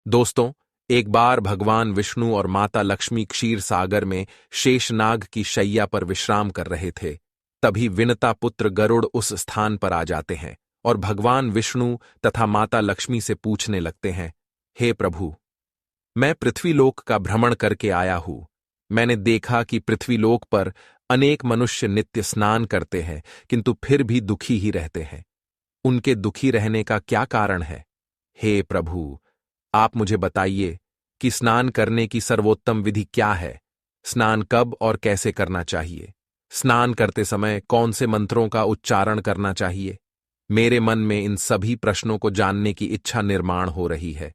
दोस्तों, एक बार भगवान विष्णु और माता लक्ष्मी क्षीर सागर में शेषनाग की शैया पर विश्राम कर रहे थे। तभी विनता पुत्र गरुड़ उस स्थान पर आ जाते हैं और भगवान विष्णु तथा माता लक्ष्मी से पूछने लगते हैं, हे प्रभु, मैं पृथ्वीलोक का भ्रमण करके आया हूं। मैंने देखा कि पृथ्वीलोक पर अनेक मनुष्य नित्य स्नान करते हैं, किंतु फिर भी दुखी ही रहते हैं। उनके दुखी रहने का क्या कारण है? हे प्रभु, आप मुझे बताइए कि स्नान करने की सर्वोत्तम विधि क्या है? स्नान कब और कैसे करना चाहिए? स्नान करते समय कौन से मंत्रों का उच्चारण करना चाहिए? मेरे मन में इन सभी प्रश्नों को जानने की इच्छा निर्माण हो रही है।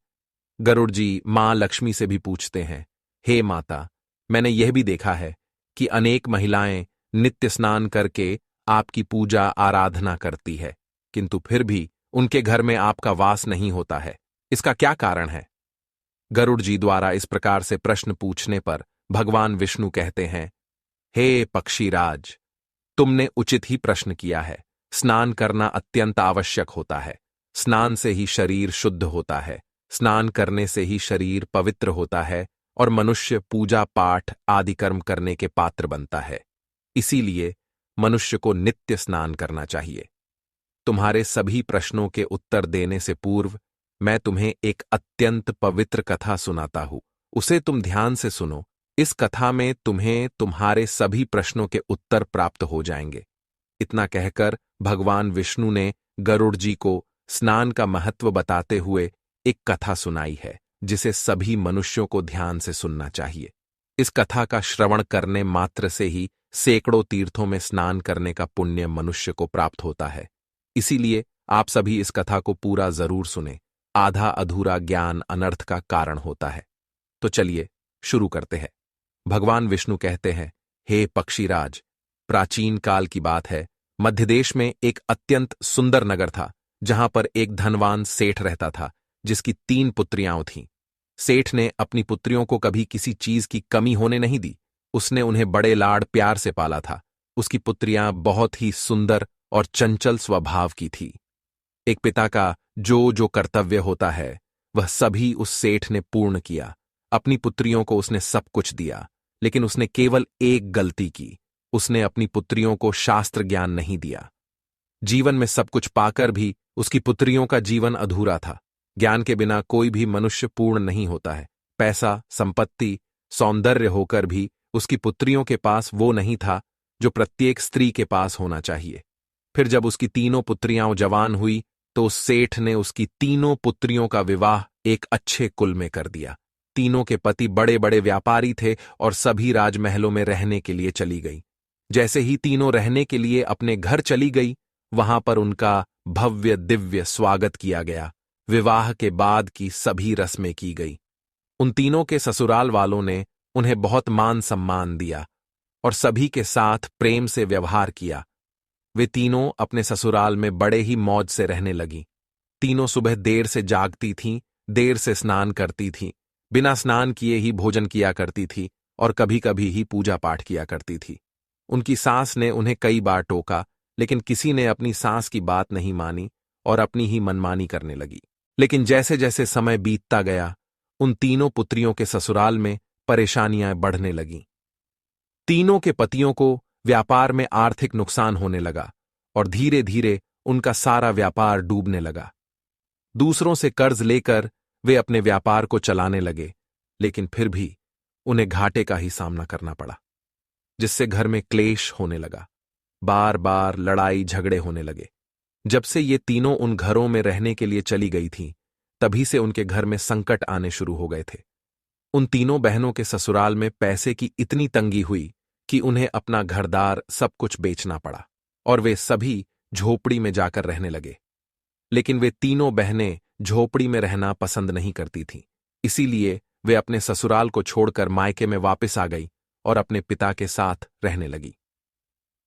गरुड़ जी मां लक्ष्मी से भी पूछते हैं, हे माता, मैंने यह भी देखा है कि अनेक महिलाएं नित्य स्नान करके आपकी पूजा आराधना करती है, किंतु फिर भी उनके घर में आपका वास नहीं होता है। इसका क्या कारण है? गरुड़ जी द्वारा इस प्रकार से प्रश्न पूछने पर भगवान विष्णु कहते हैं, हे पक्षीराज, तुमने उचित ही प्रश्न किया है। स्नान करना अत्यंत आवश्यक होता है। स्नान से ही शरीर शुद्ध होता है। स्नान करने से ही शरीर पवित्र होता है और मनुष्य पूजा पाठ आदि कर्म करने के पात्र बनता है। इसीलिए मनुष्य को नित्य स्नान करना चाहिए। तुम्हारे सभी प्रश्नों के उत्तर देने से पूर्व मैं तुम्हें एक अत्यंत पवित्र कथा सुनाता हूं। उसे तुम ध्यान से सुनो। इस कथा में तुम्हें तुम्हारे सभी प्रश्नों के उत्तर प्राप्त हो जाएंगे। इतना कहकर भगवान विष्णु ने गरुड़ जी को स्नान का महत्व बताते हुए एक कथा सुनाई है, जिसे सभी मनुष्यों को ध्यान से सुनना चाहिए। इस कथा का श्रवण करने मात्र से ही सैकड़ों तीर्थों में स्नान करने का पुण्य मनुष्य को प्राप्त होता है। इसीलिए आप सभी इस कथा को पूरा जरूर सुने। आधा अधूरा ज्ञान अनर्थ का कारण होता है। तो चलिए शुरू करते हैं। भगवान विष्णु कहते हैं, हे पक्षीराज, प्राचीन काल की बात है। मध्य देश में एक अत्यंत सुंदर नगर था, जहां पर एक धनवान सेठ रहता था, जिसकी 3 पुत्रियां थीं। सेठ ने अपनी पुत्रियों को कभी किसी चीज की कमी होने नहीं दी। उसने उन्हें बड़े लाड़ प्यार से पाला था। उसकी पुत्रियां बहुत ही सुंदर और चंचल स्वभाव की थी। एक पिता का जो जो कर्तव्य होता है, वह सभी उस सेठ ने पूर्ण किया। अपनी पुत्रियों को उसने सब कुछ दिया, लेकिन उसने केवल एक गलती की। उसने अपनी पुत्रियों को शास्त्र ज्ञान नहीं दिया। जीवन में सब कुछ पाकर भी उसकी पुत्रियों का जीवन अधूरा था। ज्ञान के बिना कोई भी मनुष्य पूर्ण नहीं होता है। पैसा, संपत्ति, सौंदर्य होकर भी उसकी पुत्रियों के पास वो नहीं था जो प्रत्येक स्त्री के पास होना चाहिए। फिर जब उसकी तीनों पुत्रियां जवान हुई, तो उस सेठ ने उसकी तीनों पुत्रियों का विवाह एक अच्छे कुल में कर दिया। तीनों के पति बड़े बड़े व्यापारी थे और सभी राजमहलों में रहने के लिए चली गई। जैसे ही तीनों रहने के लिए अपने घर चली गई, वहां पर उनका भव्य दिव्य स्वागत किया गया। विवाह के बाद की सभी रस्में की गई। उन तीनों के ससुराल वालों ने उन्हें बहुत मान सम्मान दिया और सभी के साथ प्रेम से व्यवहार किया। वे तीनों अपने ससुराल में बड़े ही मौज से रहने लगीं। तीनों सुबह देर से जागती थीं, देर से स्नान करती थीं, बिना स्नान किए ही भोजन किया करती थी और कभी कभी ही पूजा पाठ किया करती थी। उनकी सास ने उन्हें कई बार टोका, लेकिन किसी ने अपनी सास की बात नहीं मानी और अपनी ही मनमानी करने लगी। लेकिन जैसे जैसे समय बीतता गया, उन तीनों पुत्रियों के ससुराल में परेशानियां बढ़ने लगीं। तीनों के पतियों को व्यापार में आर्थिक नुकसान होने लगा और धीरे धीरे उनका सारा व्यापार डूबने लगा। दूसरों से कर्ज लेकर वे अपने व्यापार को चलाने लगे, लेकिन फिर भी उन्हें घाटे का ही सामना करना पड़ा, जिससे घर में क्लेश होने लगा। बार बार लड़ाई झगड़े होने लगे। जब से ये तीनों उन घरों में रहने के लिए चली गई थीं, तभी से उनके घर में संकट आने शुरू हो गए थे। उन तीनों बहनों के ससुराल में पैसे की इतनी तंगी हुई कि उन्हें अपना घरदार सब कुछ बेचना पड़ा और वे सभी झोपड़ी में जाकर रहने लगे। लेकिन वे तीनों बहनें झोपड़ी में रहना पसंद नहीं करती थीं। इसीलिए वे अपने ससुराल को छोड़कर मायके में वापस आ गई और अपने पिता के साथ रहने लगी।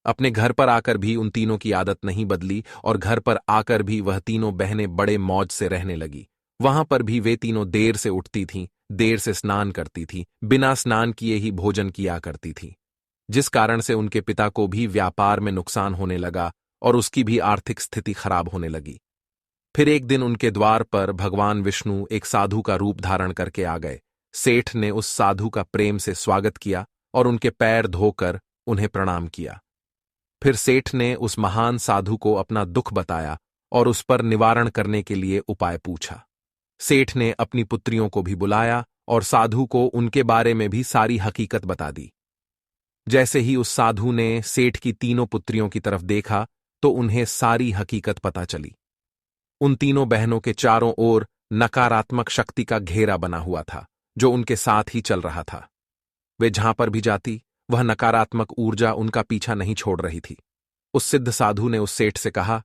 अपने घर पर आकर भी उन तीनों की आदत नहीं बदली और घर पर आकर भी वह तीनों बहनें बड़े मौज से रहने लगी। वहां पर भी वे तीनों देर से उठती थीं, देर से स्नान करती थीं, बिना स्नान किए ही भोजन किया करती थीं, जिस कारण से उनके पिता को भी व्यापार में नुकसान होने लगा और उसकी भी आर्थिक स्थिति खराब होने लगी। फिर एक दिन उनके द्वार पर भगवान विष्णु एक साधु का रूप धारण करके आ गए। सेठ ने उस साधु का प्रेम से स्वागत किया और उनके पैर धोकर उन्हें प्रणाम किया। फिर सेठ ने उस महान साधु को अपना दुख बताया और उस पर निवारण करने के लिए उपाय पूछा। सेठ ने अपनी पुत्रियों को भी बुलाया और साधु को उनके बारे में भी सारी हकीकत बता दी। जैसे ही उस साधु ने सेठ की तीनों पुत्रियों की तरफ देखा तो उन्हें सारी हकीकत पता चली। उन तीनों बहनों के चारों ओर नकारात्मक शक्ति का घेरा बना हुआ था जो उनके साथ ही चल रहा था। वे जहां पर भी जाती वह नकारात्मक ऊर्जा उनका पीछा नहीं छोड़ रही थी। उस सिद्ध साधु ने उस सेठ से कहा,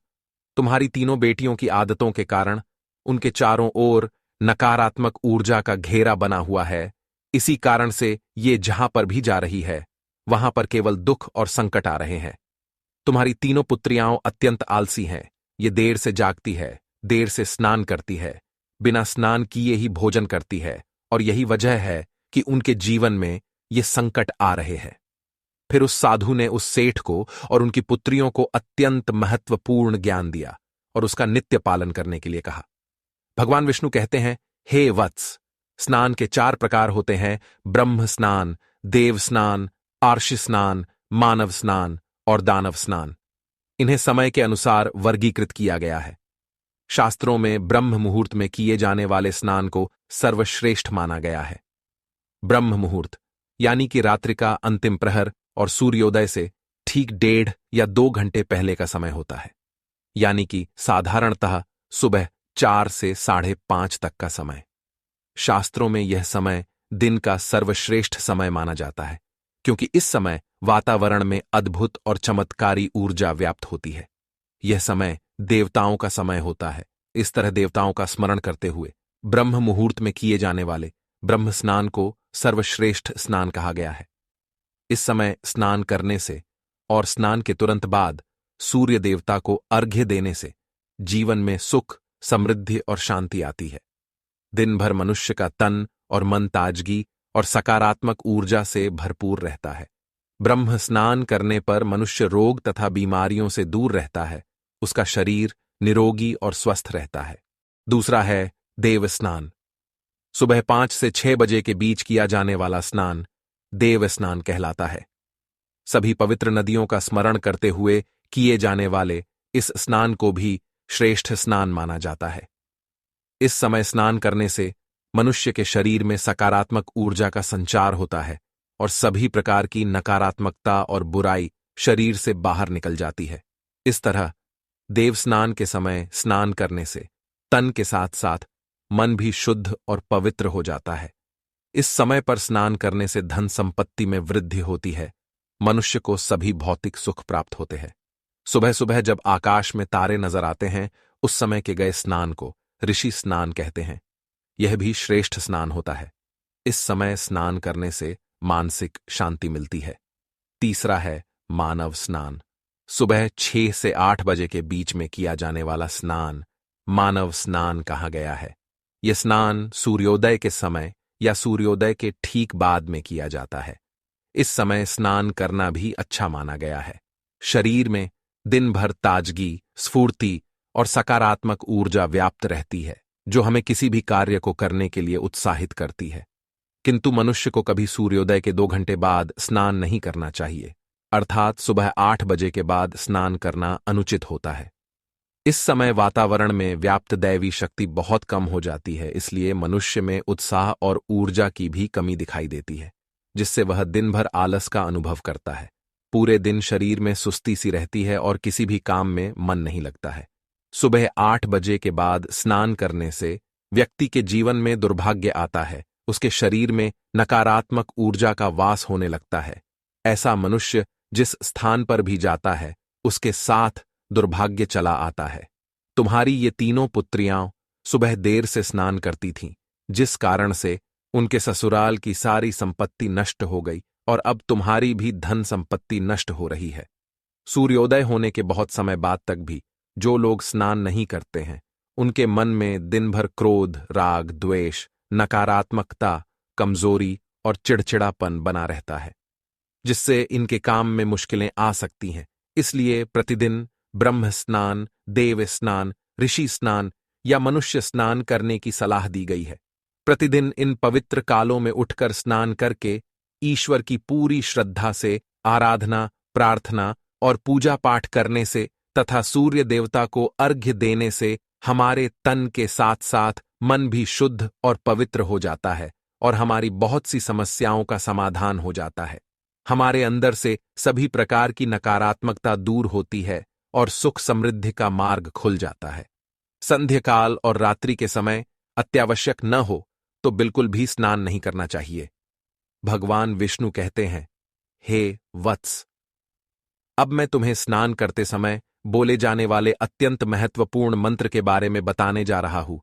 तुम्हारी तीनों बेटियों की आदतों के कारण उनके चारों ओर नकारात्मक ऊर्जा का घेरा बना हुआ है। इसी कारण से ये जहां पर भी जा रही है वहां पर केवल दुख और संकट आ रहे हैं। तुम्हारी तीनों पुत्रियां अत्यंत आलसी हैं। ये देर से जागती है, देर से स्नान करती है, बिना स्नान किए ही भोजन करती है और यही वजह है कि उनके जीवन में ये संकट आ रहे हैं। फिर उस साधु ने उस सेठ को और उनकी पुत्रियों को अत्यंत महत्वपूर्ण ज्ञान दिया और उसका नित्य पालन करने के लिए कहा। भगवान विष्णु कहते हैं, हे वत्स, स्नान के 4 प्रकार होते हैं: ब्रह्म स्नान, देव स्नान, आर्षि स्नान, मानव स्नान और दानव स्नान। इन्हें समय के अनुसार वर्गीकृत किया गया है। शास्त्रों में ब्रह्म मुहूर्त में किए जाने वाले स्नान को सर्वश्रेष्ठ माना गया है। ब्रह्म मुहूर्त यानी कि रात्रि का अंतिम प्रहर और सूर्योदय से ठीक 1.5 या 2 घंटे पहले का समय होता है, यानी कि साधारणतः सुबह 4 से 5:30 तक का समय। शास्त्रों में यह समय दिन का सर्वश्रेष्ठ समय माना जाता है क्योंकि इस समय वातावरण में अद्भुत और चमत्कारी ऊर्जा व्याप्त होती है। यह समय देवताओं का समय होता है। इस तरह देवताओं का स्मरण करते हुए ब्रह्म मुहूर्त में किए जाने वाले ब्रह्म स्नान को सर्वश्रेष्ठ स्नान कहा गया है। इस समय स्नान करने से और स्नान के तुरंत बाद सूर्य देवता को अर्घ्य देने से जीवन में सुख, समृद्धि और शांति आती है। दिन भर मनुष्य का तन और मन ताजगी और सकारात्मक ऊर्जा से भरपूर रहता है। ब्रह्म स्नान करने पर मनुष्य रोग तथा बीमारियों से दूर रहता है। उसका शरीर निरोगी और स्वस्थ रहता है। दूसरा है देव स्नान। सुबह 5 से 6 बजे के बीच किया जाने वाला स्नान देव स्नान कहलाता है। सभी पवित्र नदियों का स्मरण करते हुए किए जाने वाले इस स्नान को भी श्रेष्ठ स्नान माना जाता है। इस समय स्नान करने से मनुष्य के शरीर में सकारात्मक ऊर्जा का संचार होता है और सभी प्रकार की नकारात्मकता और बुराई शरीर से बाहर निकल जाती है। इस तरह देव स्नान के समय स्नान करने से तन के साथ साथ मन भी शुद्ध और पवित्र हो जाता है। इस समय पर स्नान करने से धन संपत्ति में वृद्धि होती है। मनुष्य को सभी भौतिक सुख प्राप्त होते हैं। सुबह सुबह जब आकाश में तारे नजर आते हैं उस समय के गए स्नान को ऋषि स्नान कहते हैं। यह भी श्रेष्ठ स्नान होता है। इस समय स्नान करने से मानसिक शांति मिलती है। तीसरा है मानव स्नान। सुबह 6 से 8 बजे के बीच में किया जाने वाला स्नान मानव स्नान कहा गया है। यह स्नान सूर्योदय के समय या सूर्योदय के ठीक बाद में किया जाता है। इस समय स्नान करना भी अच्छा माना गया है। शरीर में दिन भर ताजगी, स्फूर्ति और सकारात्मक ऊर्जा व्याप्त रहती है जो हमें किसी भी कार्य को करने के लिए उत्साहित करती है। किंतु मनुष्य को कभी सूर्योदय के 2 घंटे बाद स्नान नहीं करना चाहिए, अर्थात सुबह 8 बजे के बाद स्नान करना अनुचित होता है। इस समय वातावरण में व्याप्त दैवी शक्ति बहुत कम हो जाती है, इसलिए मनुष्य में उत्साह और ऊर्जा की भी कमी दिखाई देती है, जिससे वह दिन भर आलस का अनुभव करता है। पूरे दिन शरीर में सुस्ती सी रहती है और किसी भी काम में मन नहीं लगता है। सुबह 8 बजे के बाद स्नान करने से व्यक्ति के जीवन में दुर्भाग्य आता है। उसके शरीर में नकारात्मक ऊर्जा का वास होने लगता है। ऐसा मनुष्य जिस स्थान पर भी जाता है उसके साथ दुर्भाग्य चला आता है। तुम्हारी ये तीनों पुत्रियां सुबह देर से स्नान करती थीं, जिस कारण से उनके ससुराल की सारी संपत्ति नष्ट हो गई और अब तुम्हारी भी धन संपत्ति नष्ट हो रही है। सूर्योदय होने के बहुत समय बाद तक भी जो लोग स्नान नहीं करते हैं उनके मन में दिन भर क्रोध, राग, द्वेष, नकारात्मकता, कमजोरी और चिड़चिड़ापन बना रहता है, जिससे इनके काम में मुश्किलें आ सकती हैं। इसलिए प्रतिदिन ब्रह्म स्नान, देव स्नान, ऋषि स्नान या मनुष्य स्नान करने की सलाह दी गई है। प्रतिदिन इन पवित्र कालों में उठकर स्नान करके ईश्वर की पूरी श्रद्धा से आराधना, प्रार्थना और पूजा पाठ करने से तथा सूर्य देवता को अर्घ्य देने से हमारे तन के साथ साथ मन भी शुद्ध और पवित्र हो जाता है और हमारी बहुत सी समस्याओं का समाधान हो जाता है। हमारे अंदर से सभी प्रकार की नकारात्मकता दूर होती है और सुख समृद्धि का मार्ग खुल जाता है। संध्याकाल और रात्रि के समय अत्यावश्यक न हो तो बिल्कुल भी स्नान नहीं करना चाहिए। भगवान विष्णु कहते हैं, हे वत्स, अब मैं तुम्हें स्नान करते समय बोले जाने वाले अत्यंत महत्वपूर्ण मंत्र के बारे में बताने जा रहा हूं,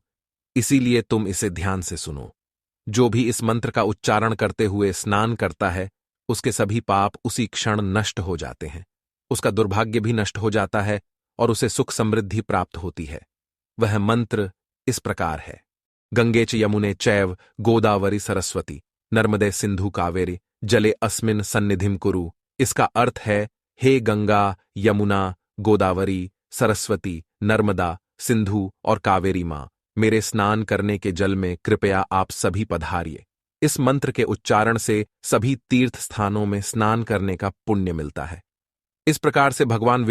इसीलिए तुम इसे ध्यान से सुनो। जो भी इस मंत्र का उच्चारण करते हुए स्नान करता है, उसके सभी पाप उसी क्षण नष्ट हो जाते हैं, उसका दुर्भाग्य भी नष्ट हो जाता है और उसे सुख समृद्धि प्राप्त होती है। वह मंत्र इस प्रकार है, गंगे च यमुने चैव गोदावरी सरस्वती नर्मदे सिंधु कावेरी जले अस्मिन सन्निधिम कुरु। इसका अर्थ है, हे गंगा, यमुना, गोदावरी, सरस्वती, नर्मदा, सिंधु और कावेरी मां, मेरे स्नान करने के जल में कृपया आप सभी पधारिए। इस मंत्र के उच्चारण से सभी तीर्थ स्थानों में स्नान करने का पुण्य मिलता है। इस प्रकार से भगवान